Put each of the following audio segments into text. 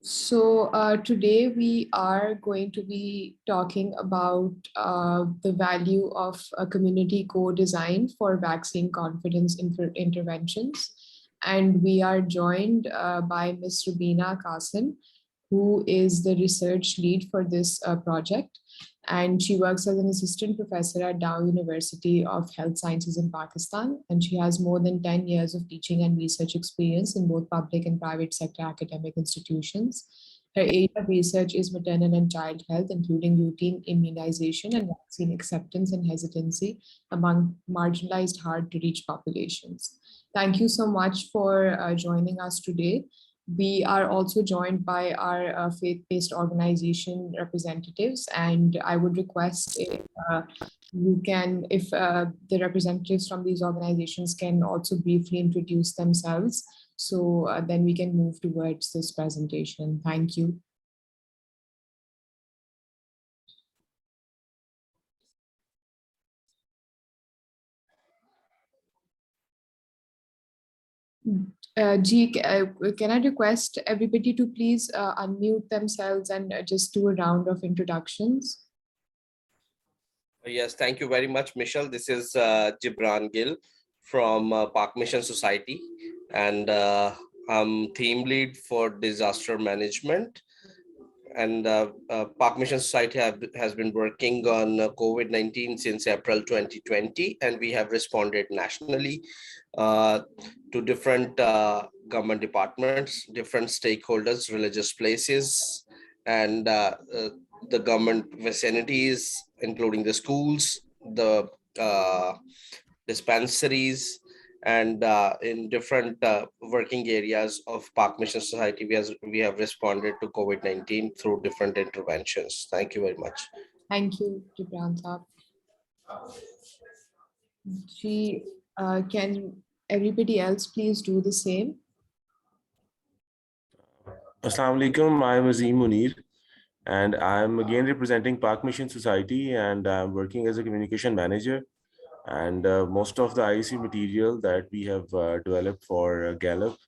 Today we are going to be talking about the value of a community co-design for vaccine confidence interventions. And we are joined by Ms. Rubina Qasim, who is the research lead for this project. And she works as an assistant professor at Dow University of Health Sciences in Pakistan. And she has more than 10 years of teaching and research experience in both public and private sector academic institutions. Her area of research is maternal and child health, including routine immunization and vaccine acceptance and hesitancy among marginalized, hard to reach populations. Thank you so much for joining us today. We are also joined by our faith-based organization representatives, and I would request if the representatives from these organizations can also briefly introduce themselves, so then we can move towards this presentation. Thank you. Can I request everybody to please unmute themselves and just do a round of introductions? Yes, thank you very much, Michelle. This is Gibran Gill from Park Mission Society, and I'm team lead for disaster management. And Park Mission Society has been working on COVID-19 since April 2020, and we have responded nationally to different government departments, different stakeholders, religious places, and the government vicinities, including the schools, the dispensaries, and in different working areas of Park Mission Society, we have responded to COVID-19 through different interventions. Thank you very much. Thank you, Gibran Saab. Can everybody else please do the same? Assalamu alaikum, I'm Azim Munir, and I'm again representing Park Mission Society, and I'm working as a communication manager. And most of the IEC material that we have developed for Gallup,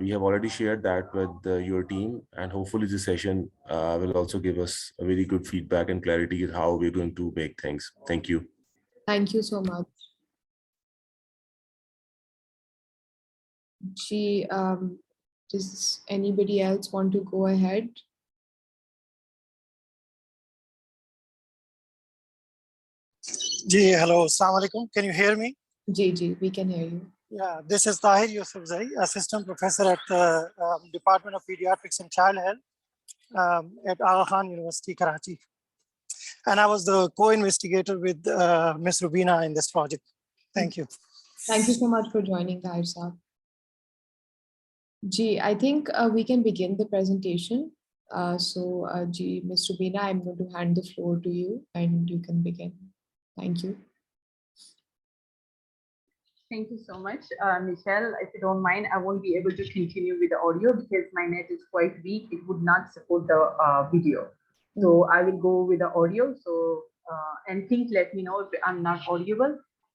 we have already shared that with your team, and hopefully this session will also give us a very good feedback and clarity on how we're going to make things. Thank you. Thank you so much. Does anybody else want to go ahead? Hello, Assalamu alaikum. Can you hear me? Ji, we can hear you. Yeah, this is Tahir Yusufzai, assistant professor at the Department of Pediatrics and Child Health at Aga Khan University, Karachi. And I was the co-investigator with Ms. Rubina in this project. Thank you. Thank you so much for joining, Tahir Saab. I think we can begin the presentation. Ms. Rubina, I'm going to hand the floor to you and you can begin. Thank you. Thank you so much, Michelle. If you don't mind, I won't be able to continue with the audio because my net is quite weak. It would not support the video. So I will go with the audio. So, and please let me know if I'm not audible.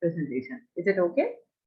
presentation. Is it okay?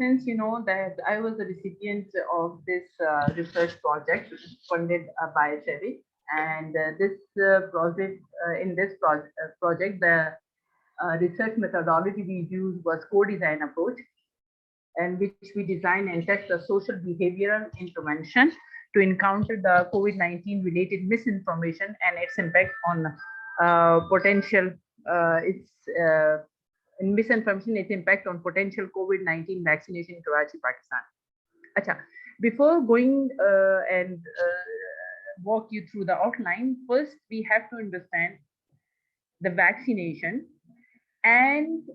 since you know that I was the recipient of this research project funded by SEBI, and this project, the research methodology we used was co-design approach, and which we design and test the social behavioral intervention to encounter the COVID-19 related misinformation and its impact on misinformation, its impact on potential COVID-19 vaccination in Karachi, Pakistan. Achha, before going and walk you through the outline, first we have to understand the vaccination and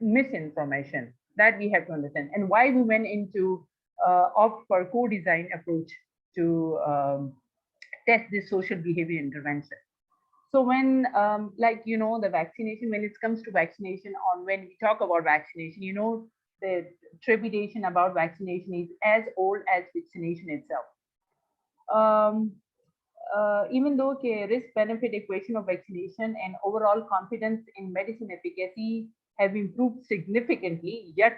misinformation, that we have to understand, and why we went into opt for co-design approach to test this social behavior intervention. So when, the vaccination, when it comes to vaccination, or when we talk about vaccination, the trepidation about vaccination is as old as vaccination itself. Even though the risk-benefit equation of vaccination and overall confidence in medicine efficacy have improved significantly, yet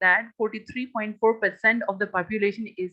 that 43.4% of the population is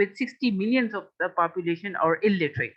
with 60 millions of the population are illiterate,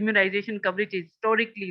immunization coverage is historically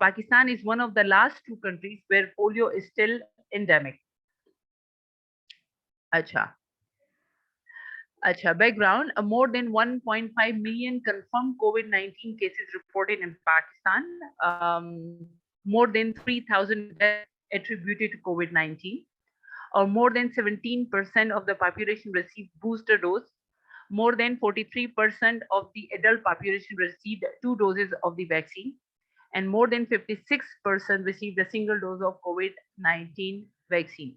Pakistan is one of the last two countries where polio is still endemic. Acha, background, more than 1.5 million confirmed COVID-19 cases reported in Pakistan, more than 3,000 deaths attributed to COVID-19, or more than 17% of the population received booster dose, more than 43% of the adult population received 2 doses of the vaccine, and more than 56% received a single dose of COVID-19 vaccine.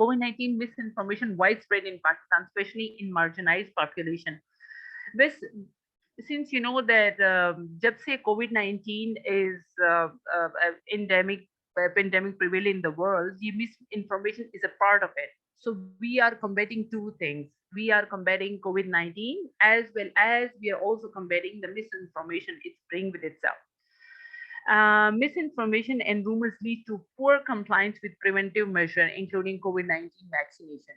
COVID-19 misinformation widespread in Pakistan, especially in marginalized population. Since you know that jab se COVID-19 is endemic pandemic prevail in the world, the misinformation is a part of it. So we are combating two things. We are combating COVID-19 as well as we are also combating the misinformation it's bringing with itself. Misinformation and rumors lead to poor compliance with preventive measures, including COVID-19 vaccination.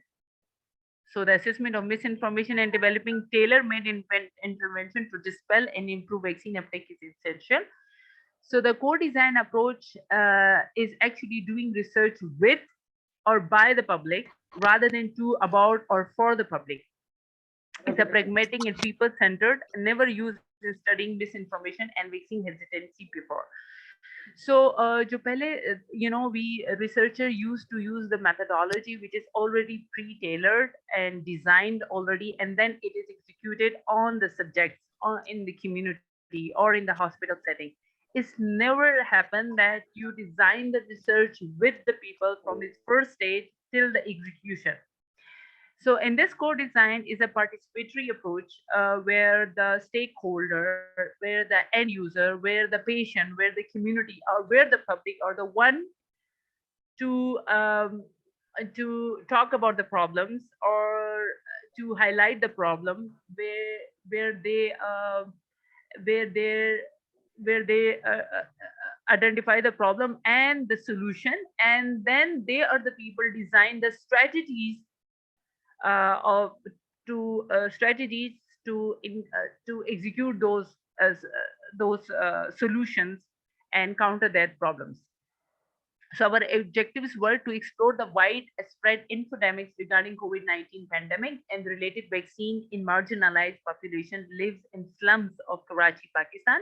So the assessment of misinformation and developing tailor-made intervention to dispel and improve vaccine uptake is essential. So the co-design approach is actually doing research with or by the public rather than to, about, or for the public. It's a pragmatic and people-centered, never used in studying misinformation and vaccine hesitancy before. So, we researcher used to use the methodology which is already pre-tailored and designed already, and then it is executed on the subjects or in the community or in the hospital setting. It's never happened that you design the research with the people from its first stage till the execution. So in this co-design is a participatory approach where the stakeholder, where the end user, where the patient, where the community, or where the public are the one to talk about the problems or to highlight the problem where they identify the problem and the solution, and then they are the people design the strategies strategies to execute those solutions and counter that problems. So our objectives were to explore the widespread infodemics regarding COVID-19 pandemic and the related vaccine in marginalized population lives in slums of Karachi, Pakistan.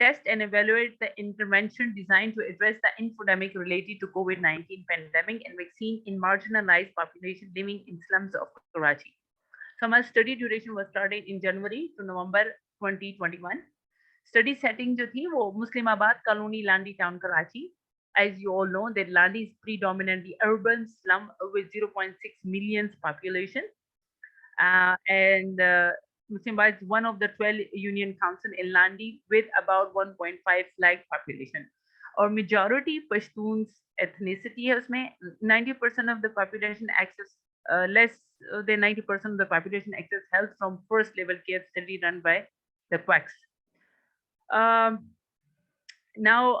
test and evaluate the intervention designed to address the infodemic related to COVID-19 pandemic and vaccine in marginalized population living in slums of Karachi. So my study duration was started in January to November 2021. Study setting jo thi wo Muslimabad colony, Landhi Town, Karachi. As you all know that Landhi is predominantly urban slum with 0.6 million population. And Muslimabad is one of the 12 union council in Landhi with about 1.5 lakh population. Or majority Pashtuns ethnicity hai usme. 90% of the population access less than 90% of the population access help from first level care study run by the quacks. Now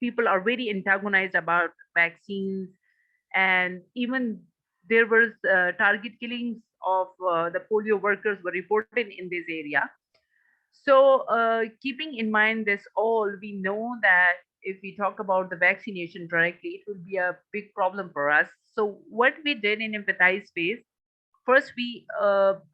people are very antagonized about vaccines, and even there was target killings of the polio workers were reported in this area. So keeping in mind this all, we know that if we talk about the vaccination directly, it will be a big problem for us. So what we did in empathize phase, first we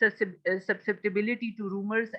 susceptibility to rumors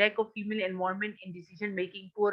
lack of female involvement in decision making, poor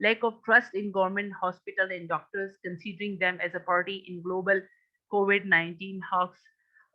lack of trust in government hospital and doctors considering them as a party in global COVID-19 hoax,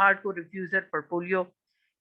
hardcore refuser for polio।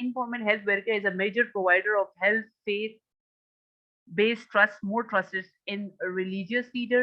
informal health worker is a major provider of health faith based trust, more trust in religious leader,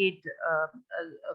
8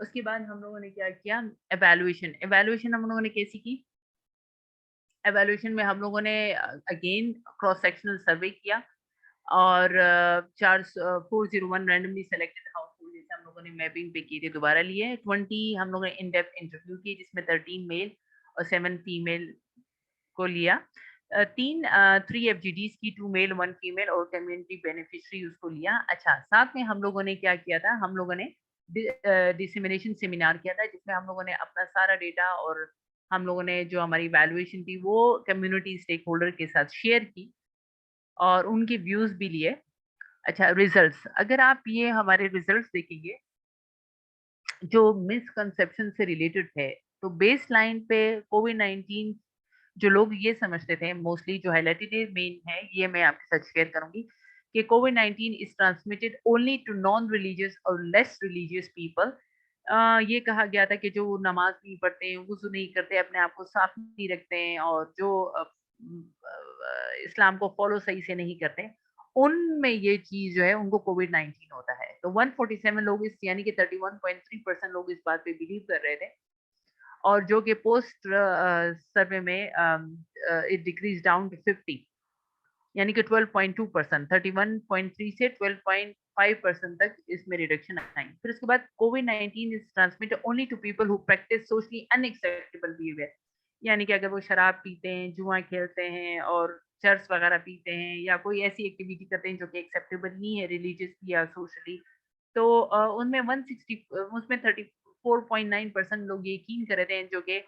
اس کے بعد ہم لوگوں نے کیا کیا, evaluation ہم لوگوں نے کیسی کی. ایویلویشن میں ہم لوگوں نے اگین کراس سیکشنل سروے کیا اور 401 رینڈملی سلیکٹڈ ہاؤس ہولڈ جیسے ہم لوگوں نے میپنگ پہ کی تھی دوبارہ لیے. 20 ہم لوگوں نے ان ڈیپتھ انٹرویو کی جس میں 13 میل اور 7 فیمیل کو لیا. 3 ایف جی ڈیز کی, 2 میل 1 فیمیل اور کمیونٹی بینیفیشری اس کو لیا. اچھا, ساتھ میں ہم لوگوں نے کیا کیا تھا, ہم لوگوں نے ڈسیمینیشن سیمینار کیا تھا جس میں ہم لوگوں نے اپنا سارا ڈیٹا اور ہم لوگوں نے جو ہماری ویلویشن تھی وہ کمیونٹی اسٹیک ہولڈر کے ساتھ شیئر کی اور ان کی ویوز بھی لیے. اچھا, ریزلٹس, اگر آپ یہ ہمارے ریزلٹس دیکھیں گے جو مسکنسیپشن سے ریلیٹڈ ہے تو بیس لائن پہ کووڈ-19 جو لوگ یہ سمجھتے تھے موسٹلی جو ہائلائٹڈ مین ہے یہ میں آپ کے ساتھ شیئر کروں گی کہ کووڈ-19 is transmitted only to non religious اور لیس ریلیجیس پیپل. یہ کہا گیا تھا کہ جو نماز نہیں پڑھتے ہیں, وضو نہیں کرتے, اپنے آپ کو صاف نہیں رکھتے ہیں اور جو اسلام کو فالو صحیح سے نہیں کرتے ان میں یہ چیز جو ہے ان کو کووڈ-19 ہوتا ہے. تو 147 لوگ اس یعنی کہ 31.3% لوگ اس بات پہ بلیو کر رہے تھے اور جو کہ پوسٹ سروے میں اٹ ڈیکریز ڈاؤن ٹو 50 یعنی کہ 12.2%, 31.3 سے 12.5% تک اس میں ریڈکشن آئی. پھر اس کے بعد کووڈ-19 is transmitted only to people who practice socially unacceptable behaviour, یعنی کہ اگر وہ شراب پیتے ہیں, جوا کھیلتے ہیں اور چرس وغیرہ پیتے ہیں یا کوئی ایسی ایکٹیویٹی کرتے ہیں جو کہ ایکسیپٹیبل نہیں ہے ریلیجیسلی یا سوشلی, تو ان میں 34.9% لوگ یقین کر رہے ہیں جو کہ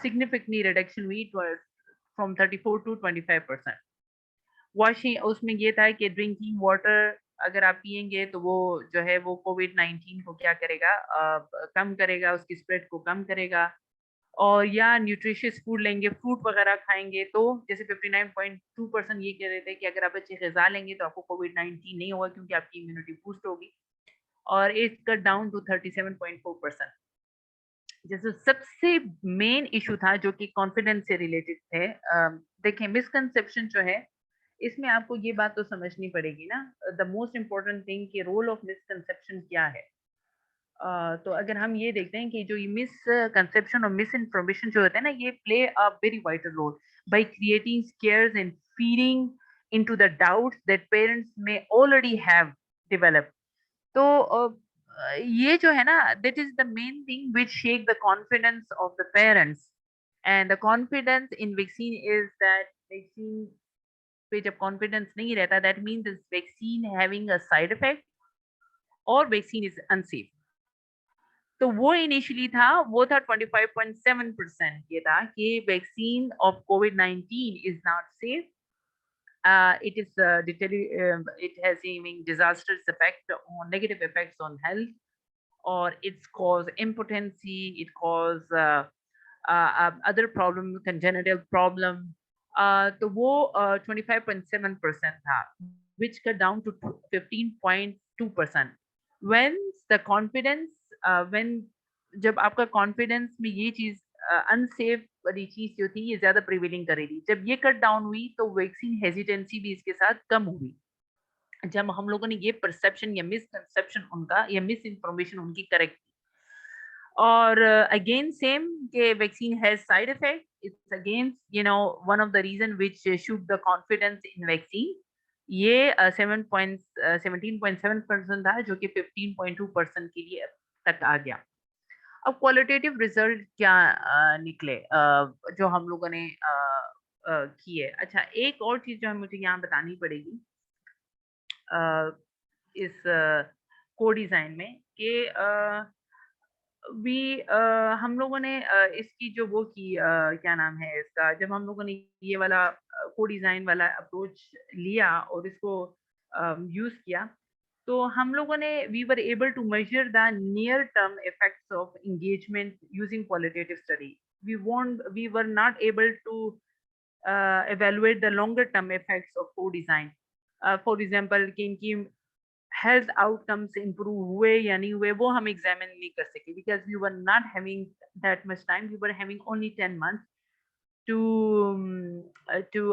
سگنیفیکنٹلی ریڈکشن ہوئی فرام 34 to 25%. واشنگ, اس میں یہ تھا کہ ڈرنکنگ واٹر اگر آپ پئیں گے تو وہ جو ہے وہ کووڈ-19 کو کیا کرے گا, کم کرے گا, اس کی اسپریڈ کو کم کرے گا. اور یا نیوٹریشس فوڈ لیں گے, فروٹ وغیرہ کھائیں گے تو جیسے 59.2% یہ کہہ رہے تھے کہ اگر آپ اچھی غذا لیں گے تو آپ کو کووڈ-19 نہیں ہوگا کیونکہ آپ کی امیونٹی بوسٹ ہوگی. اور اٹ کٹ ڈاؤن ٹو 37.4%. جیسے سب سے مین ایشو تھا جو کہ کانفیڈنس سے ریلیٹڈ تھے. دیکھیں مسکنسیپشن جو ہے اس میں آپ کو یہ بات تو سمجھنی پڑے گی نا, دا موسٹ امپورٹنٹ تھنگ کہ رول آف مسکنسیپشن کیا ہے. تو اگر ہم یہ دیکھتے ہیں کہ جو یہ مس کنسیپشن اور مس انفارمیشن جو ہوتا ہے نا یہ play a very vital role by creating scares and feeding into the doubts that parents میں آلریڈی ہیو ڈیولپڈ. تو یہ جو ہے نا that is the main thing which shake the confidence of the parents and the confidence in vaccine is that vaccine پہ جب confidence نہیں رہتا that means vaccine having a side effect اور ویکسین از انسیف. تو وہ initially تھا وہ تھا 25.7% یہ تھا کہ ویکسین آف کووڈ-19 is not safe. It is it has having disastrous effect on negative effects on health, or it's cause impotency, it cause other problem, congenital problem. تو وہ 25.7% تھا which cut down to 15.2%. When the confidence when جب آپ کا confidence میں یہ چیز unsafe والی چیز جو تھی یہ زیادہ پریویلنگ کرے گی, جب یہ کٹ ڈاؤن ہوئی تو ویکسین ہیزیٹنسی بھی اس کے ساتھ کم ہوئی. جب ہم لوگوں نے یہ پرسپشن یا مس کنسپشن ان کا یا مس انفارمیشن ان کی کریکٹ کی. اور اگین سیم کہ vaccine has side effect, it's again one of the reason which shook the confidence in vaccine. یہ 17.7% تھا جو کہ 15.2% کے لیے تک آ گیا. اب کوالٹیٹیو ریزلٹ کیا نکلے جو ہم لوگوں نے کیے. اچھا, ایک اور چیز جو مجھے یہاں بتانی پڑے گی اس کو ڈیزائن میں کہ ہم لوگوں نے اس کی جو وہ کی کیا نام ہے اس کا, جب ہم لوگوں نے یہ والا کو ڈیزائن والا اپروچ لیا اور اس کو یوز کیا تو ہم لوگوں نے we were able to measure the near term effects of engagement using qualitative study. We were not able to evaluate the longer term effects of co-design. For example کہ ان کی health outcomes improve ہوئے یا نہیں ہوئے وہ ہم examine نہیں کر سکے because we were not having that much time. We were having only 10 months to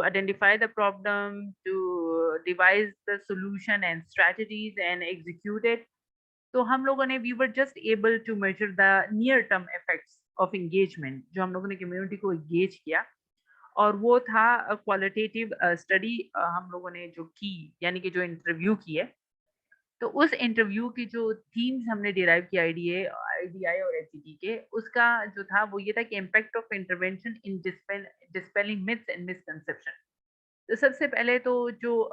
identify the problem, to devise the solution and strategies and execute it. تو ہم لوگوں نے we were just able to measure the near term effects of engagement, جو ہم لوگوں نے community کو engage کیا، اور وہ تھا کوالٹیٹیو اسٹڈی ہم لوگوں نے جو کی، یعنی کہ جو انٹرویو کی ہے. تو اس انٹرویو کی جو تھیمز ہم نے ڈیرائیو کی آئی ڈی آئی اور ایچ ٹی کے، اس کا جو تھا وہ یہ تھا کہ impact of intervention in dispelling myths and misconception. تو سب سے پہلے تو جو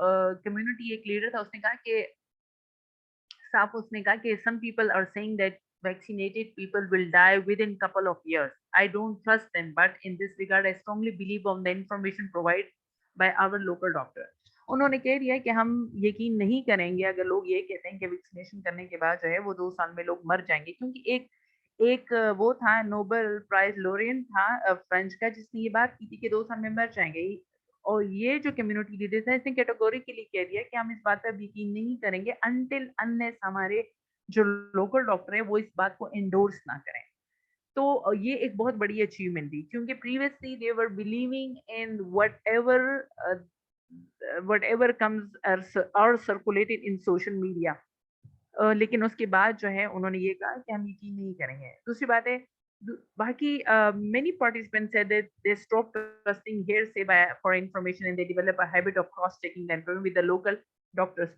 کمیونٹی ایک لیڈر تھا، اس نے کہا کہ صاف اس نے کہا کہ some people are saying that vaccinated people will die within couple of years. I don't trust them, but in this regard I strongly believe on the information provided by our local doctor. انہوں نے کہہ دیا کہ ہم یقین نہیں کریں گے اگر لوگ یہ کہتے ہیں کہ ویکسینیشن کرنے کے بعد جو ہے وہ 2 سال میں لوگ مر جائیں گے، کیونکہ ایک وہ تھا نوبل پرائز لورین تھا فرینچ کا، جس نے یہ بات کی تھی کہ 2 سال میں مر جائیں گے. اور یہ جو کمیونٹی لیڈرز ہیں، اس نے کیٹیگوریکلی کہہ دیا کہ ہم اس بات پہ یقین نہیں کریں گے انٹل انلیس ہمارے جو لوکل ڈاکٹر ہیں وہ اس بات کو انڈورس نہ کریں. تو یہ ایک بہت بڑی اچیومنٹ تھی، کیونکہ previously they were believing in what ever comes اور سرکولیٹڈ ان سوشل میڈیا، لیکن اس کے بعد جو ہے انہوں نے یہ کہا کہ ہم یقین نہیں کریں گے. دوسری بات ہے باقی many participants said that they stopped trusting hearsay for information and they develop a habit of cross checking the information with the local doctors.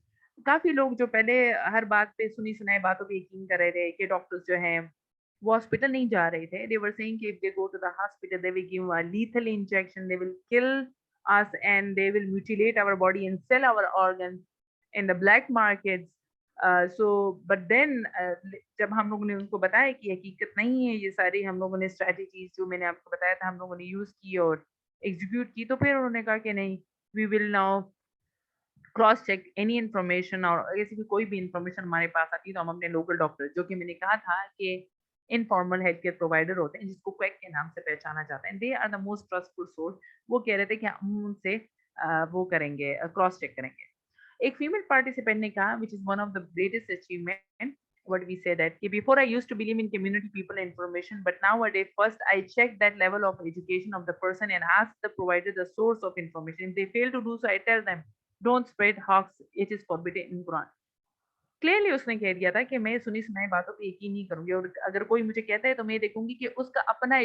کافی لوگ جو پہلے ہر بات پہ سنی سنائی باتوں پہ یقین کر رہے تھے کہ ڈاکٹرز جو ہیں وہ ہاسپٹل نہیں جا رہے تھے. they were saying کہ if they go to the hospital they will give a lethal injection, they will kill us and they will mutilate our body and sell our organs in the black markets. But then جب ہم لوگوں نے ان کو بتایا کہ حقیقت نہیں ہے یہ ساری، ہم لوگوں نے اسٹریٹجیز جو میں نے آپ کو بتایا تھا ہم لوگوں نے یوز کی اور ایگزیکیوٹ کی، تو پھر انہوں نے کہا کہ نہیں، we will now cross check any information, اور ایسی کوئی بھی انفارمیشن ہمارے پاس آتی ہے تو ہم اپنے لوکل ڈاکٹر، جو کہ میں نے کہا تھا کہ انفارمل ہیلتھ کیئر پرووائڈر ہوتے ہیں جس کو کویک کے نام سے پہچانا جاتا ہے، they are the most trustful source. وہ کہہ رہے تھے کہ ہم ان سے وہ کریں گے، کراس چیک کریں گے. ایک فیمل پارٹیسپینٹ نے کہا which is one of the greatest achievement, what we say that before I used to believe in community people information, but nowadays first I check that level of education of the person and ask the provider the source of information. If they fail to do so, I tell them don't spread hoax, it is forbidden in Quran. Clearly اس نے کہہ دیا تھا کہ میں سنی سنائی باتوں پہ یقین نہیں کروں گی، اور اگر کوئی مجھے کہتا ہے تو میں دیکھوں گی کہ اس کا اپنا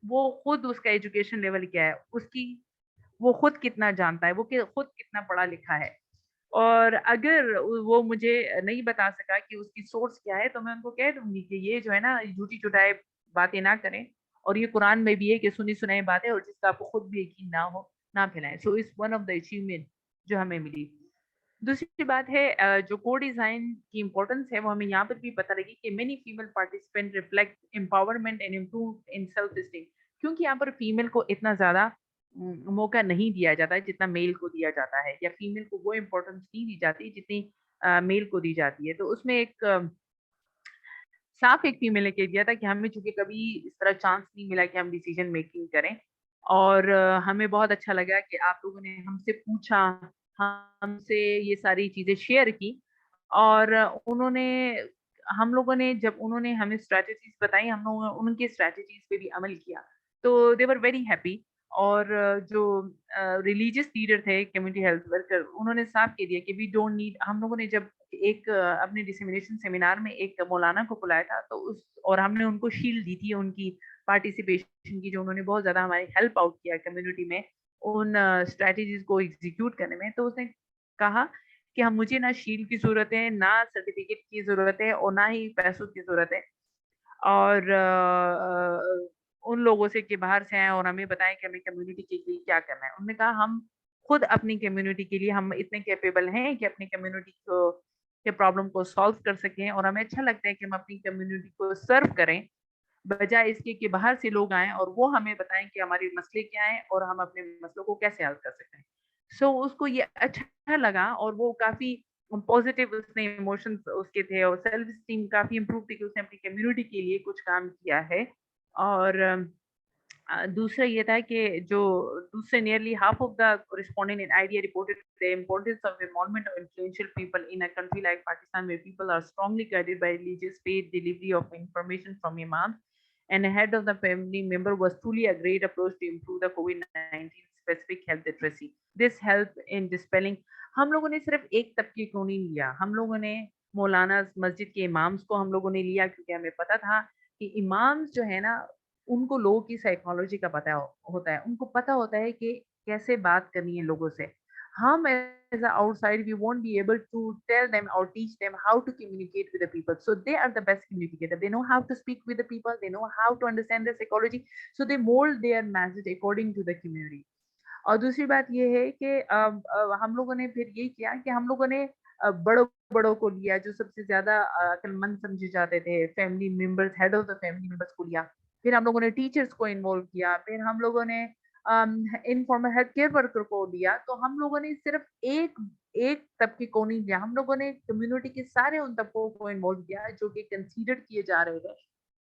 وہ خود اس کا ایجوکیشن لیول کیا ہے، اس کی وہ خود کتنا جانتا ہے، وہ خود کتنا پڑھا لکھا ہے. اور اگر وہ مجھے نہیں بتا سکا کہ اس کی سورس کیا ہے تو میں ان کو کہہ دوں گی کہ یہ جو ہے نا جھوٹی چٹائے باتیں نہ کریں، اور یہ قرآن میں بھی ہے کہ سنی سنائی باتیں اور جس کا آپ کو خود بھی یقین نہ ہو نہ پھیلائیں. سو اس ون آف دا اچیومنٹ جو ہمیں ملی. دوسری بات ہے جو کو ڈیزائن کی امپورٹنس ہے وہ ہمیں یہاں پر بھی پتہ لگی کہ many female participant reflect empowerment and improve in self esteem, کیونکہ یہاں پر فیمل کو اتنا زیادہ موقع نہیں دیا جاتا ہے جتنا میل کو دیا جاتا ہے، یا فیمل کو وہ امپورٹنس نہیں دی جاتی جتنی میل کو دی جاتی ہے. تو اس میں ایک صاف ایک فیمل نے کہہ دیا تھا کہ ہمیں چونکہ کبھی اس طرح چانس نہیں ملا کہ ہم ڈیسیجن میکنگ کریں، اور ہمیں بہت اچھا لگا کہ آپ لوگوں نے ہم سے پوچھا، ہم سے یہ ساری چیزیں شیئر کی، اور ہم لوگوں نے جب انہوں نے ہمیں اسٹریٹجیز بتائی، ہم لوگوں نے ان کی اسٹریٹجیز پہ بھی عمل کیا، تو دے ور ویری ہیپی. اور جو ریلیجیس لیڈر تھے کمیونٹی ہیلتھ ورکر، انہوں نے صاف کہہ دیا کہ وی ڈونٹ نیڈ. ہم لوگوں نے جب ایک اپنے ڈسیمینیشن سیمینار میں ایک مولانا کو بلایا تھا تو اور ہم نے ان کو شیلڈ دی تھی ان کی پارٹیسپیشن کی، جو انہوں نے بہت زیادہ ہماری ہیلپ آؤٹ کیا کمیونٹی میں ان اسٹریٹجیز کو ایگزیکیوٹ کرنے میں. تو اس نے کہا کہ مجھے نہ شیلڈ کی ضرورت ہے، نہ سرٹیفکیٹ کی ضرورت ہے، اور نہ ہی پیسوں کی ضرورت ہے، اور ان لوگوں سے کہ باہر سے آئیں اور ہمیں بتائیں کہ ہمیں کمیونٹی کے لیے کیا کرنا ہے. انہوں نے کہا ہم خود اپنی کمیونٹی کے لیے ہم اتنے کیپیبل ہیں کہ اپنی کمیونٹی کے پرابلم کو سالو کر سکیں، اور ہمیں اچھا لگتا ہے کہ ہم اپنی کمیونٹی کو سرو کریں بجائے اس کے کہ باہر سے لوگ آئیں اور وہ ہمیں بتائیں کہ ہمارے مسئلے کیا ہیں اور ہم اپنے مسئلوں کو کیسے حل کر سکتے ہیں. سو اس کو یہ اچھا لگا اور وہ کافی پازیٹیو اس نے ایموشنز اس کے تھے، اور سیلف اسٹیم کافی امپروو تھی کہ اس نے اپنی کمیونٹی کے لیے کچھ کام کیا ہے. اور دوسرا یہ تھا کہ جو دوسرے nearly half of the correspondent in idea reported the importance of involvement of influential people in a country like Pakistan where people are strongly guided by religious faith, delivery of information from imams and a head of the family member was truly a great approach to improve the COVID-19 specific health literacy. This helped in dispelling. ہم لوگوں نے صرف ایک طبقے کو نہیں لیا، ہم لوگوں نے مولانا مسجد کے امامز کو ہم لوگوں نے لیا کیونکہ ہمیں پتا تھا کہ امامز جو ہے نا ان کو لوگوں کی سائیکالوجی کا پتہ ہوتا ہے, ان کو پتہ ہوتا ہے کہ کیسے بات کرنی ہے لوگوں سے. ہم as an outside we won't be able to tell them or teach them how to communicate with the people, so they are the best communicator. They know how to speak with the people, they know how to understand their psychology, so they mold their message according to the community. اور دوسری بات یہ ہے کہ ہم لوگوں نے پھر یہ کیا کہ ہم لوگوں نے بڑوں کو لیا جو سب سے زیادہ عقل مند سمجھے جاتے تھے, family members, head of the family members کو لیا. پھر ہم لوگوں نے ٹیچرز کو انوالو کیا, پھر ہم لوگوں نے انفارمل ہیلتھ کیئر ورکر کو لیا. تو ہم لوگوں نے صرف ایک طبقے کو نہیں لیا, ہم لوگوں نے کمیونٹی کے سارے ان طبقوں کو انوالو کیا جو کہ کنسیڈر کیے جا رہے تھے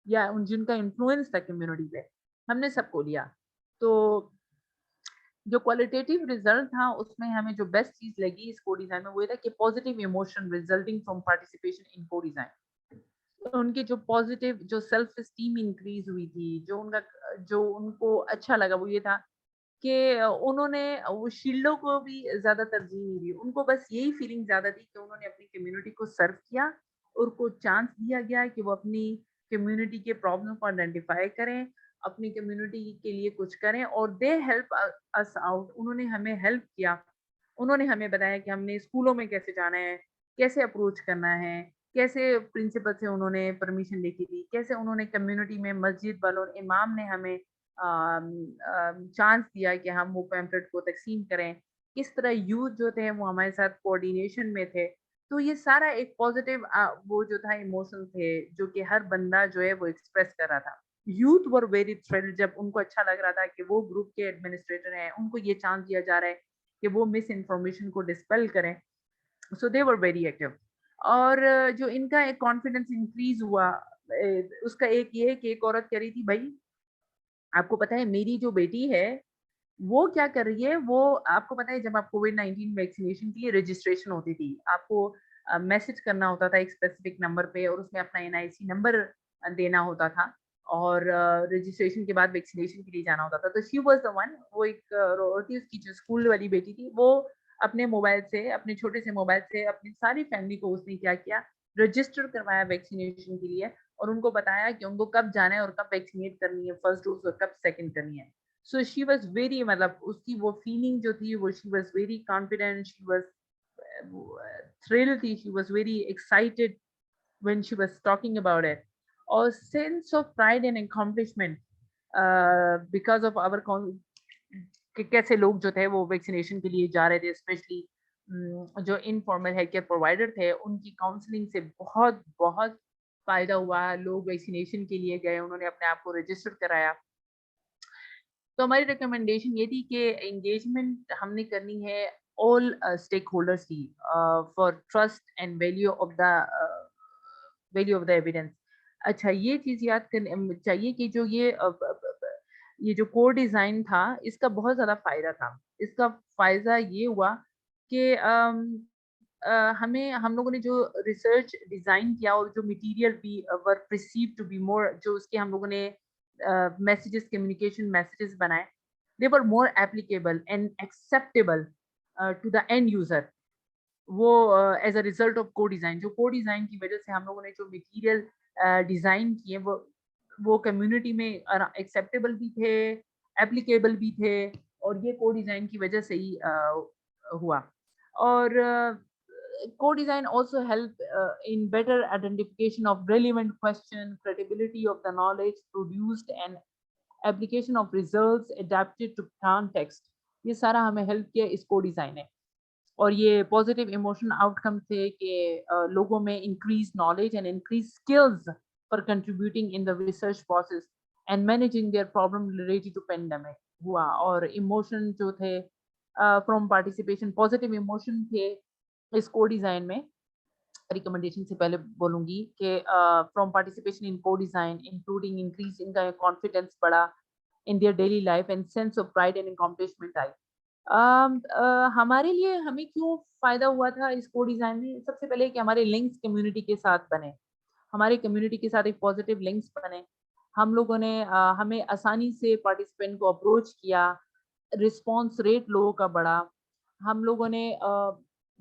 یا جن کا انفلوئنس تھا کمیونٹی پہ, ہم نے سب کو لیا. تو جو کوالٹیٹیو ریزلٹ تھا اس میں ہمیں جو بیسٹ چیز لگی اس کو ڈیزائن میں وہ تھا کہ positive emotion resulting from participation in کو ڈیزائن. ان کی جو پازیٹیو جو سیلف اسٹیم انکریز ہوئی تھی, جو ان کو اچھا لگا وہ یہ تھا کہ انہوں نے وہ شیلڈوں کو بھی زیادہ ترجیح نہیں دی, ان کو بس یہی فیلنگ زیادہ تھی کہ انہوں نے اپنی کمیونٹی کو سرو کیا اور کو چانس دیا گیا کہ وہ اپنی کمیونٹی کے پرابلم کو آئیڈینٹیفائی کریں, اپنی کمیونٹی کے لیے کچھ کریں, اور دے ہیلپ اس آؤٹ. انہوں نے ہمیں ہیلپ کیا, انہوں نے ہمیں بتایا کہ ہم نے اسکولوں میں کیسے جانا ہے, کیسے اپروچ کرنا ہے, کیسے پرنسپل سے انہوں نے پرمیشن لے کے دی, کیسے انہوں نے کمیونٹی میں مسجد والوں امام نے ہمیں چانس دیا کہ ہم وہ پیمفلٹ کو تقسیم کریں, کس طرح یوتھ جو تھے وہ ہمارے ساتھ کوآرڈینیشن میں تھے. تو یہ سارا ایک پازیٹیو وہ جو تھا ایموشن تھے جو کہ ہر بندہ جو ہے وہ ایکسپریس کر رہا تھا. یوتھ ور ویری تھرلڈ جب ان کو اچھا لگ رہا تھا کہ وہ گروپ کے ایڈمنسٹریٹر ہیں, ان کو یہ چانس دیا جا رہا ہے کہ وہ مس انفارمیشن کو ڈسپیل کریں. سو دے ور ویری ایکٹیو. اور جو ان کا ایک کانفیڈنس انکریز ہوا اس کا ایک یہ ہے کہ ایک عورت کہہ رہی تھی بھائی آپ کو پتا ہے میری جو بیٹی ہے وہ کیا کر رہی ہے, وہ آپ کو پتا ہے جب آپ کووڈ-19 ویکسینیشن کے لیے رجسٹریشن ہوتی تھی آپ کو میسج کرنا ہوتا تھا ایک اسپیسیفک نمبر پہ اور اس میں اپنا NIC نمبر دینا ہوتا تھا اور رجسٹریشن کے بعد ویکسینیشن کے لیے جانا ہوتا تھا. تو شی واز دا ون, وہ ایک اس کی جو اسکول والی بیٹی تھی وہ اپنے موبائل سے, اپنے چھوٹے سے موبائل سے اپنی ساری فیملی کو اس نے کیا کیا رجسٹر کروایا ویکسینیشن کے لیے اور ان کو بتایا کہ ان کو کب جانا ہے اور کب ویکسینیٹ کرنی ہے فرسٹ ڈوز اور کب سیکنڈ کرنی ہے. سو شی واز ویری مطلب اس کی وہ فیلنگ جو تھی وہ she was very confident, she was thrill تھی, she was very excited when she was talking about it. Or sense of pride and accomplishment because of our کہ کیسے لوگ جو تھے وہ ویکسینیشن کے لیے جا رہے تھے, اسپیشلی جو انفارمل ہیلتھ کیئر پرووائڈر تھے ان کی کاؤنسلنگ سے بہت بہت فائدہ ہوا. لوگ ویکسینیشن کے لیے گئے, انہوں نے اپنے آپ کو رجسٹر کرایا. تو ہماری ریکمنڈیشن یہ تھی کہ انگیجمنٹ ہم نے کرنی ہے all stakeholders کی for trust and value of the evidence. اچھا یہ چیز یاد کرنے چاہیے کہ جو یہ جو کور ڈیزائن تھا اس کا بہت زیادہ فائدہ تھا. اس کا فائدہ یہ ہوا کہ ہم لوگوں نے جو ریسرچ ڈیزائن کیا اور جو مٹیریل بھی ور پرسیوڈ ٹو بی مور, جو اس کے ہم لوگوں نے میسیجز کمیونیکیشن میسیجز بنائے, they were more applicable and acceptable to the end user. وہ ایز اے ریزلٹ آف کو ڈیزائن, جو کو ڈیزائن کی وجہ سے ہم لوگوں نے جو مٹیریل ڈیزائن کیے وہ کمیونٹی میں ایکسیپٹیبل بھی تھے, اپلیکیبل بھی تھے, اور یہ کو ڈیزائن کی وجہ سے ہی ہوا. اور co-design also help in better identification of relevant question, credibility of the knowledge produced, and application of results adapted to context. یہ سارا ہمیں ہیلپ کیا اس کو ڈیزائن ہے. اور یہ پازیٹیو ایموشن آؤٹ کم تھے کہ لوگوں میں increase knowledge and increase skills for contributing in the research process and managing their problem related to pandemic ہوا. اور ایموشن جو تھے فرام پارٹیسپیشن پازیٹیو ایموشن تھے اس کو ڈیزائن میں. ریکمنڈیشن سے پہلے بولوں گی کہ فرام پارٹیسپیشن ان کو ڈیزائن انکلوڈنگ انکریز ان کا کانفیڈینس بڑھا in their daily life and sense of pride and accomplishment آئی. ہمارے لیے ہمیں کیوں فائدہ ہوا تھا اس کو ڈیزائن میں؟ سب سے پہلے کہ ہمارے لنکس کمیونٹی کے ساتھ بنے, ہمارے کمیونٹی کے ساتھ ایک پازیٹیو لنکس بنے. ہم لوگوں نے ہمیں آسانی سے پارٹیسپینٹ کو اپروچ کیا, رسپانس ریٹ لوگوں کا بڑھا. ہم لوگوں نے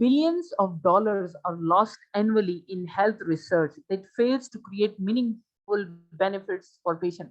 billions of dollars are lost annually in health research that fails to create meaningful benefits for patient.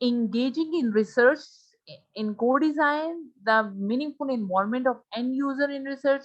engaging in research in co-design, the meaningful involvement of end user in research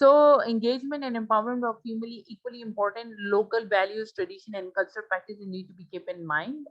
So engagement and empowerment of female equally important. Local values, tradition and cultural practices need to be kept in mind.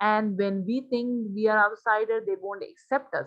and when we think we are outsider they won't accept us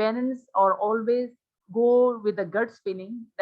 parents are always go with the guts feeling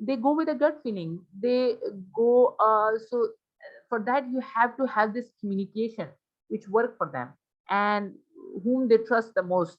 They go with a gut feeling. They go so for that you have to have this communication which work for them and whom they trust the most.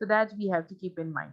So that we have to keep in mind.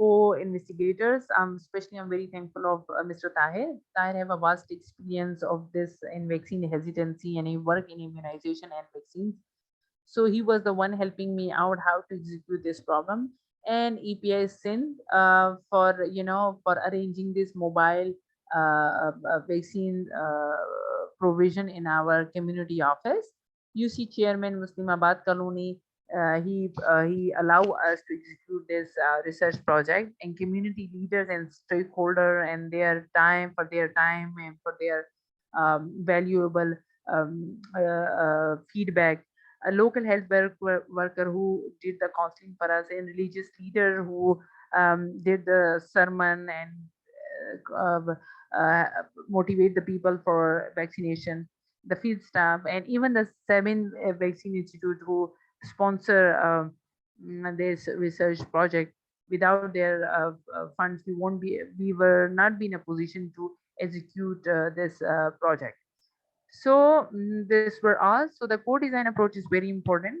co-investigators, especially I'm very thankful of Mr. Tahir. Tahir have a vast experience of this in vaccine hesitancy and he work in immunization and vaccines. So he was the one helping me out how to execute this problem. And EPI Sindh for, you know, for arranging this mobile vaccine provision in our community office. UC Chairman Muslimabad Colony, he allow us to execute this research project, and community leaders and stakeholder and their time and for their valuable feedback. A local health worker who did the counseling for us, and religious leader who did the sermon and motivate the people for vaccination, the field staff, and even the 7 vaccine institute who sponsor this research project. Without their funds, we were not be in a position to execute this project. So this were all. So the co-design approach is very important.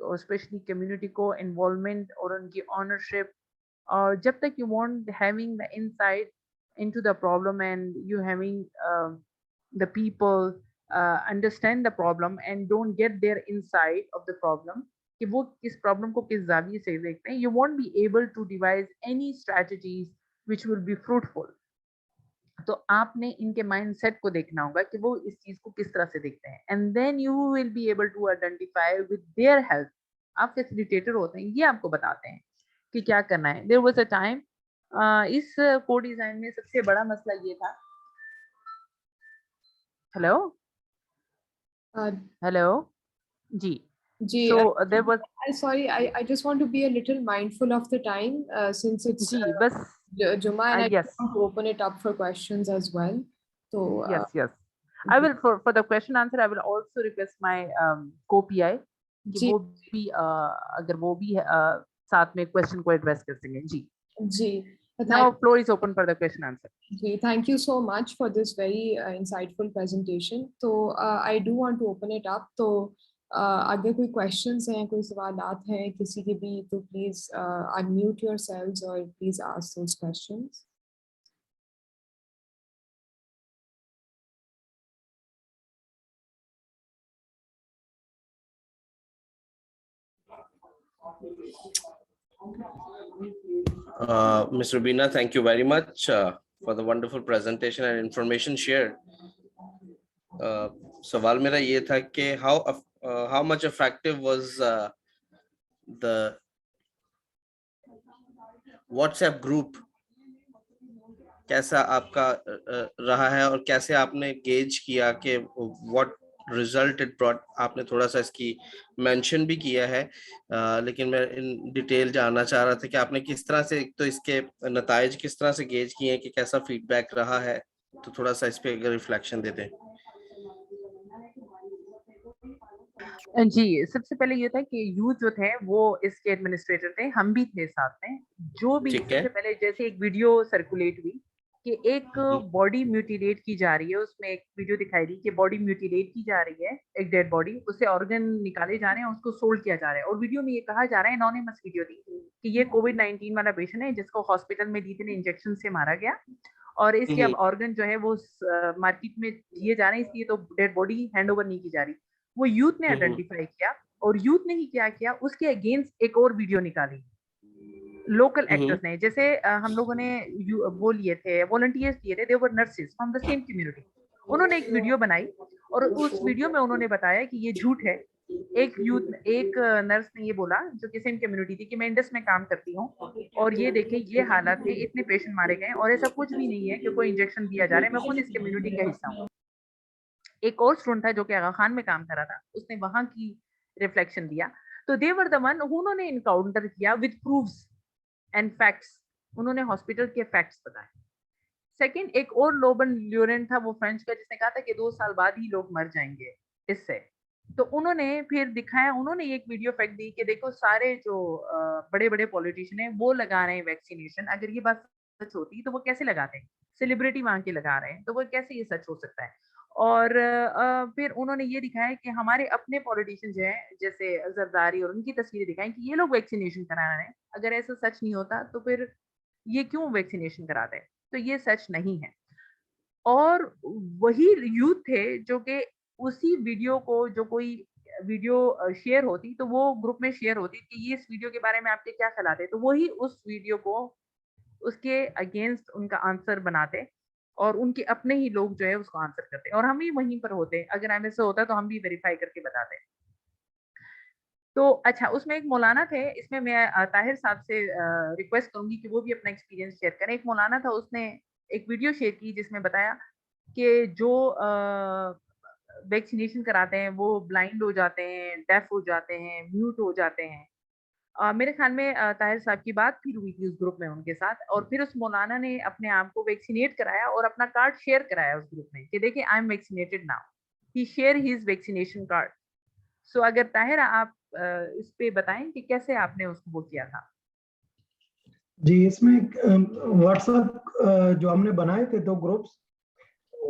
Especially community کو involvement اور ان کی ownership, اور جب تک you want having the insight into the problem and you having the people understand the problem and don't get their insight of the problem کہ وہ کس پرابلم کو کس زاویے سے دیکھتے ہیں, you won't be able to devise any strategies which will be fruitful. تو آپ نے ان کے مائنڈ سیٹ کو دیکھنا ہوگا کہ وہ اس چیز کو کس طرح سے دیکھتے ہیں, and then you will be able to identify with their help. آپ فیسیلیٹیٹر ہوتے ہیں, یہ آپ کو بتاتے ہیں کہ کیا کرنا ہے. There was a time اس کو ڈیزائن میں سب سے بڑا مسئلہ یہ تھا. ہیلو جی. So there was, sorry, I just want to be a little mindful of the time since it's جی بس Juma, and I yes, want to open it up for questions as well. So yes. I will for the question answer I will also request my co-PI کہ وہ بھی اگر وہ بھی ساتھ میں question کو address کر سکیں. جی. Now floor is open for the question answer. Okay, thank you so much for this very insightful presentation. So I do want to open it up. So اگر کوئی questions ہیں, کوئی سوالات ہیں کسی کے بھی, تو please unmute yourselves or please ask those questions. Ms. Rubina, thank you very much for the wonderful presentation and information shared. سوال میرا یہ تھا کہ how much effective was the WhatsApp group, کیسا آپ کا رہا ہے اور کیسے آپ نے گیج کیا کہ what result it brought. آپ نے تھوڑا سا اس کی مینشن بھی کیا ہے, لیکن میں ان ڈیٹیل جاننا چاہ رہا تھا کہ آپ نے کس طرح سے, تو اس کے نتائج کس طرح سے گیج کیے ہیں, کہ کیسا فیڈ بیک رہا ہے, تو تھوڑا سا اس پہ اگر ریفلیکشن دے دیں. جی سب سے پہلے یہ تھا کہ یوتھ جو تھے وہ اس کے ایڈمنسٹریٹر تھے, ہم بھی تھے ساتھ میں. جو بھی سب سے پہلے جیسے ایک ویڈیو سرکولیٹ ہوئی کہ ایک باڈی میوٹیلیٹ کی جا رہی ہے, اس میں ایک ویڈیو دکھائی دی کہ باڈی میوٹیلیٹ کی جا رہی ہے, ایک ڈیڈ باڈی, اس سے آرگن نکالے جا رہے ہیں, اس کو سولڈ کیا جا رہا ہے, اور ویڈیو میں یہ کہا جا رہا ہے, انونیمس ویڈیو تھی, کہ یہ کووڈ-19 والا پیشنٹ ہے جس کو ہاسپٹل میں لیتھل انجیکشن سے مارا گیا, اور اس کے اب آرگن جو ہے وہ مارکیٹ میں دیے جا رہے ہیں, اس لیے تو ڈیڈ باڈی ہینڈ اوور نہیں کی جا رہی. وہ یوتھ نے آئیڈینٹیفائی کیا, اور یوتھ نے ہی کیا کیا, اس کے اگینسٹ ایک اور ویڈیو نکالی لوکل ایکٹرز نے. جیسے ہم لوگوں نے وہ لیے تھے, والنٹیئرز لیے تھے, they were nurses from the same community. انہوں نے ایک ویڈیو بنائی, اور اس ویڈیو میں انہوں نے بتایا کہ یہ جھوٹ ہے. ایک نرس نے یہ بولا جو کہ سیم کمیونٹی تھی کہ میں انڈس میں کام کرتی ہوں, اور یہ دیکھیں یہ حالات ہے, اتنے پیشنٹ مارے گئے, اور ایسا کچھ بھی نہیں ہے کہ کوئی انجیکشن دیا جا رہا ہے, میں خود اس کمیونٹی کا حصہ ہوں. ایک اور اسٹوڈنٹ تھا جو کہ آغا خان میں کام کر رہا تھا, اس نے وہاں کی ریفلیکشن دیا. تو they were the one انہوں نے انکاؤنٹر کیا with proofs and facts, انہوں نے ہاسپٹل کے فیکٹس بتائے. سیکنڈ ایک اور لوبن لیورن تھا, وہ فرینچ کا, جس نے کہا تھا کہ 2 سال بعد ہی لوگ مر جائیں گے اس سے. تو انہوں نے پھر دکھایا, انہوں نے ایک ویڈیو فیکٹ دی کہ دیکھو سارے جو بڑے بڑے پولیٹیشین ہیں وہ لگا رہے ہیں ویکسینیشن, اگر یہ بات سچ ہوتی تو وہ کیسے لگاتے ہیں, سیلیبریٹی وہاں کے لگا رہے ہیں, تو وہ کیسے یہ سچ ہو سکتا ہے. اور پھر انہوں نے یہ دکھایا کہ ہمارے اپنے پولیٹیشین جو ہیں جیسے زرداری, اور ان کی تصویریں دکھائیں کہ یہ لوگ ویکسینیشن کرا رہے ہیں. اگر ایسا سچ نہیں ہوتا تو پھر یہ کیوں ویکسینیشن کراتے ہیں, تو یہ سچ نہیں ہے. اور وہی یوتھ تھے جو کہ اسی ویڈیو کو, جو کوئی ویڈیو شیئر ہوتی تو وہ گروپ میں شیئر ہوتی کہ یہ اس ویڈیو کے بارے میں آپ کے کیا خیالات ہیں, تو وہی اس ویڈیو کو اس کے اگینسٹ ان کا آنسر بناتے, اور ان کے اپنے ہی لوگ جو ہے اس کو آنسر کرتے, اور ہم بھی وہیں پر ہوتے. اگر ہمیں سے ہوتا تو ہم بھی ویریفائی کر کے بتاتے. تو اچھا, اس میں ایک مولانا تھے, اس میں میں طاہر صاحب سے ریکویسٹ کروں گی کہ وہ بھی اپنا ایکسپیرینس شیئر کریں. ایک مولانا تھا, اس نے ایک ویڈیو شیئر کی جس میں بتایا کہ جو ویکسینیشن کراتے ہیں وہ بلائنڈ ہو جاتے ہیں, ڈیف ہو جاتے ہیں, میوٹ ہو جاتے ہیں. میرے خیال میں طاہر صاحب کی بات پھر ہوئی تھی اس گروپ میں ان کے ساتھ, اور پھر اس مولانا نے اپنے آپ کو ویکسینیٹ کرایا اور اپنا کارڈ شیئر کرایا اس گروپ میں کہ دیکھیں I am vaccinated now. He share his vaccination card. So اگر طاہر آپ اس پہ بتائیں کہ کیسے آپ نے اس کو وہ کیا تھا. جی, اس میں واٹس ایپ جو ہم نے بنائے تھے 2 گروپس,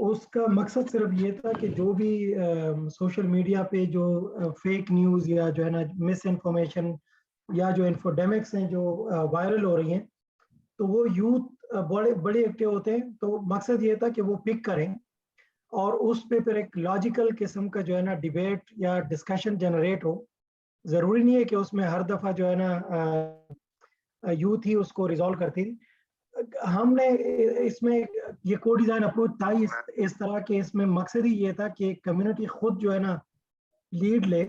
اس کا مقصد صرف یہ تھا کہ جو بھی سوشل میڈیا پہ جو فیک نیوز یا جو ہے نا مس انفارمیشن یا جو انفوڈیمکس ہیں جو وائرل ہو رہی ہیں تو وہ یوتھ بڑے ایکٹیو ہوتے ہیں, تو مقصد یہ تھا کہ وہ پک کریں اور اس پہ پھر ایک لاجیکل قسم کا جو ہے نا ڈیبیٹ یا ڈسکشن جنریٹ ہو. ضروری نہیں ہے کہ اس میں ہر دفعہ جو ہے نا یوتھ ہی اس کو ریزالو کرتی تھی. ہم نے اس میں یہ کو ڈیزائن اپروچ تھا اس طرح کہ اس میں مقصد ہی یہ تھا کہ کمیونٹی خود جو ہے نا لیڈ لے,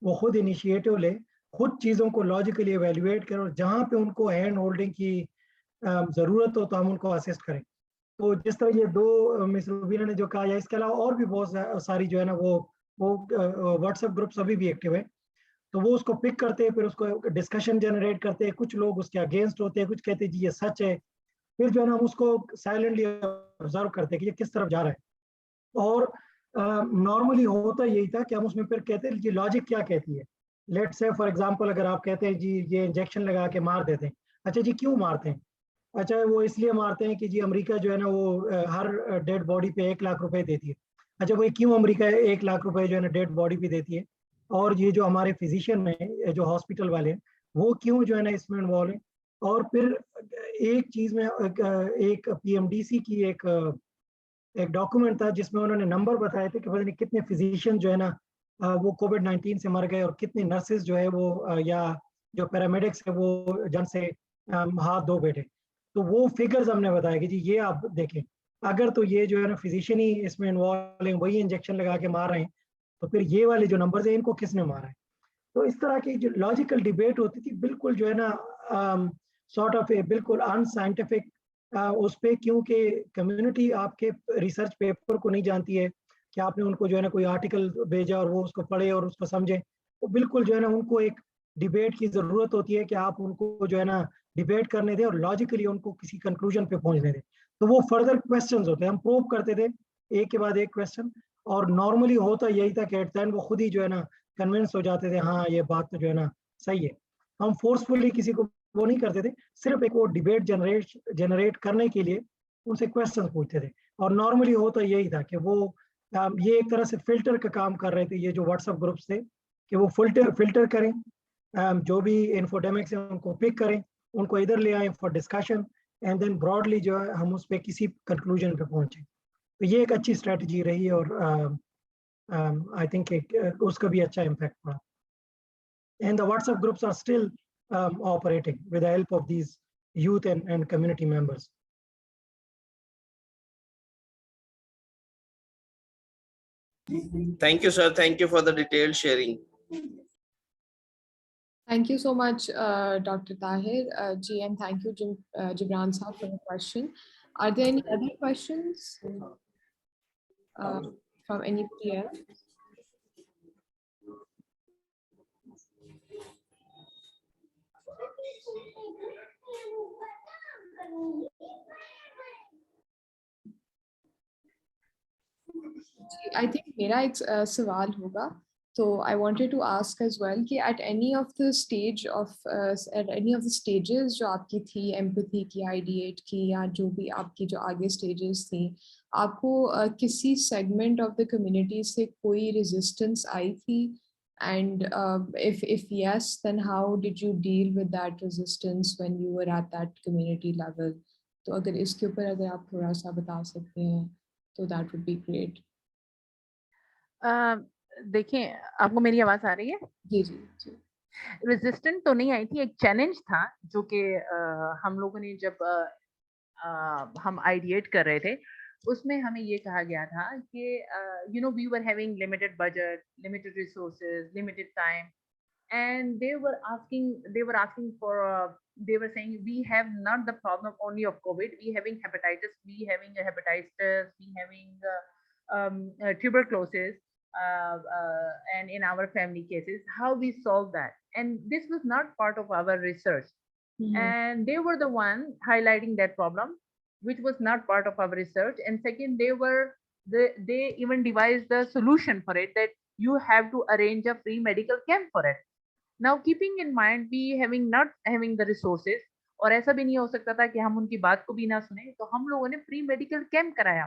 وہ خود انیشیٹو لے, خود چیزوں کو لاجیکلی ایویلویٹ کرے, اور جہاں پہ ان کو ہینڈ ہولڈنگ کی ضرورت ہو تو ہم ان کو اسسٹ کریں. تو جس طرح یہ دو مس روبینہ نے جو کہا, یا اس کے علاوہ اور بھی بہت ساری جو ہے نا وہ واٹس ایپ گروپس ابھی بھی ایکٹیو ہیں, تو وہ اس کو پک کرتے ہیں, پھر اس کو ڈسکشن جنریٹ کرتے ہیں. کچھ لوگ اس کے اگینسٹ ہوتے ہیں, کچھ کہتے ہیں جی یہ سچ ہے. پھر جو ہے نا ہم اس کو سائلنٹلی آبزرو کرتے ہیں کہ یہ کس طرف جا رہا ہے. اور نارملی ہوتا یہی تھا کہ ہم اس میں پھر کہتے ہیں جی لاجک کیا کہتی ہے. لیٹ سے فار ایگزامپل اگر آپ کہتے ہیں جی یہ انجیکشن لگا کے مار دیتے ہیں, اچھا جی کیوں مارتے ہیں؟ اچھا وہ اس لیے مارتے ہیں کہ جی امریکہ جو ہے نا وہ ہر ڈیڈ باڈی پہ 1 لاکھ روپے دیتی ہے. اچھا وہ کیوں امریکہ 1 لاکھ روپے جو ہے نا ڈیڈ باڈی پہ دیتی ہے, اور یہ جو ہمارے فزیشین ہیں جو ہاسپٹل والے ہیں وہ کیوں جو ہے نا اس میں انوالو ہیں. اور پھر ایک چیز میں ایک پی ایم ڈی سی کی ایک ڈاکومنٹ تھا جس میں انہوں نے نمبر بتائے تھے کہ پتہ نہیں کتنے فزیشین جو ہے نا وہ کووڈ-19 سے مر گئے, اور کتنے نرسز جو ہے وہ یا جو پیرامیڈکس ہے وہ جن سے ہاتھ دھو بیٹھے. تو وہ فگرز ہم نے بتایا کہ جی یہ آپ دیکھیں, اگر تو یہ جو ہے نا فزیشین ہی اس میں انوالو ہیں, وہی انجیکشن لگا کے مار رہے ہیں, تو پھر یہ والے جو نمبرز ہیں ان کو کس نے مارا ہے. تو اس طرح کی جو لاجیکل ڈیبیٹ ہوتی تھی بالکل جو ہے نا سارٹ آف اے بالکل ان سائنٹیفک اس پہ, کیونکہ کمیونٹی آپ کے ریسرچ پیپر کو نہیں جانتی ہے کہ آپ نے ان کو جو ہے نا کوئی آرٹیکل بھیجا اور وہ اس کو پڑھے اور اس کو سمجھے. وہ بالکل جو ہے نا ان کو ایک ڈیبیٹ کی ضرورت ہوتی ہے کہ آپ ان کو جو ہے نا ڈیبیٹ کرنے دیں اور لاجیکلی ان کو کسی کنکلوژن پہ پہنچنے دیں. تو وہ فردر کویسچنز ہوتے ہیں, ہم پروب کرتے تھے ایک کے بعد ایک کویسچن, اور نارملی ہوتا یہی تھا کہ ایٹ دا اینڈ وہ خود ہی جو ہے نا کنونس ہو جاتے تھے, ہاں یہ بات تو جو ہے نا صحیح ہے. ہم فورسفلی کسی کو وہ نہیں کرتے تھے, صرف ایک وہ ڈیبیٹ جنریٹ کرنے کے لیے ان سے کویسچن پوچھتے تھے. اور نارملی ہوتا یہی تھا کہ وہ یہ ایک طرح سے فلٹر کا کام کر رہے تھے, یہ جو واٹس ایپ گروپس تھے, کہ وہ فلٹر کریں جو بھی انفوڈیمکس ہیں ان کو پک کریں, ان کو ادھر لے آئیں for discussion, and then broadly جو ہے ہم اس پہ کسی کنکلوژن پہ پہنچیں. تو یہ ایک اچھی اسٹریٹجی رہی, اور آئی تھنک اس کا بھی اچھا امپیکٹ پڑا. And the WhatsApp groups are still operating with the help of these youth and community members. Thank you, sir. Thank you for the detailed sharing. Thank you so much, Dr. Tahir ji, and thank you, Gibran Saab, for the question. Are there any other questions from anybody else? I think میرا ایک سوال ہوگا. So I wanted to ask as well کہ at any of the stages جو آپ کی تھی, empathy کی, ideate کی, یا جو بھی آپ کی جو آگے stages تھیں, آپ کو کسی segment of the community سے کوئی resistance آئی تھی, and if yes, then how did you deal with that resistance when you were at that community level? تو اگر اس کے اوپر اگر آپ تھوڑا سا بتا سکتے ہیں تو that would be great. دیکھیں, آپ کو میری آواز آ رہی ہے؟ جی جی جی. ریزسٹنٹ تو نہیں آئی تھی, ایک چیلنج تھا جو کہ ہم لوگوں نے جب ہم آئیڈیٹ کر رہے تھے اس میں ہمیں یہ کہا گیا تھا کہ we were having limited budget, limited resources, limited time, and they were asking for they were saying we have not the problem only of COVID, we having hepatitis, we having a hepatitis, we having tuberculosis, and in our family cases how we solve that, and this was not part of our research. And they were the one highlighting that problem which was not part of our research. And second, they even devised the solution for it, that you have to arrange a free medical camp for it. Now keeping in mind we not having the resources, اور ایسا بھی نہیں ہو سکتا تھا کہ ہم ان کی بات کو بھی نہ سنیں, تو ہم لوگوں نے فری میڈیکل کیمپ کرایا.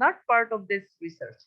not part of this research.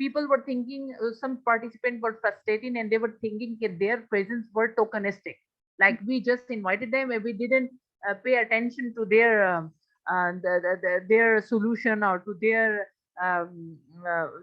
people were thinking, some participants were frustrated and they were thinking that their presence were tokenistic, like we just invited them and we didn't pay attention to their their solution or to their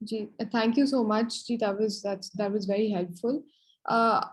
Ji, thank you so much. Ji, that was very helpful.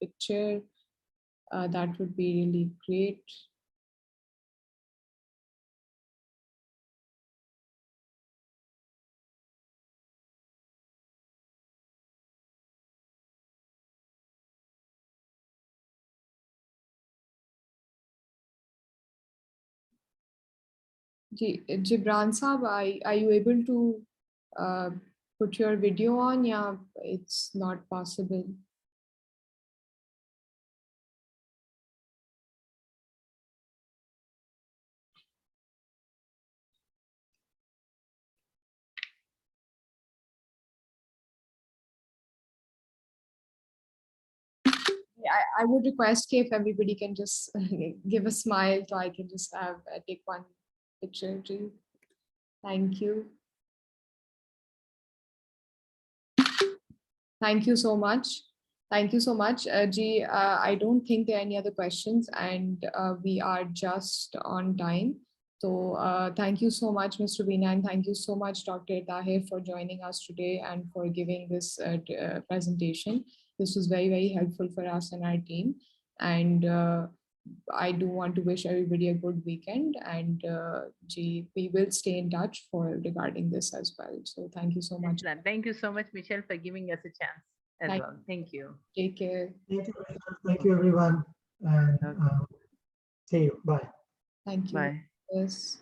picture, that would be really great. Jibran Saab, are you able to put your video on? Yeah, it's not possible. I would request if everybody can just give a smile so I can just have take one picture. Ji. Thank you. Thank you so much. Thank you so much. Ji, I don't think there are any other questions, and we are just on time. So thank you so much, Ms. Rubina, and thank you so much, Dr. Tahir, for joining us today and for giving this presentation. This was very, very helpful for us and our team. And I do want to wish everybody a good weekend, and we will stay in touch regarding this as well. So thank you so much. Excellent. Thank you so much, Michelle, for giving us a chance as well. Thank you. Take care. Thank you, everyone. And see you. Bye. Thank you. Bye. Yes.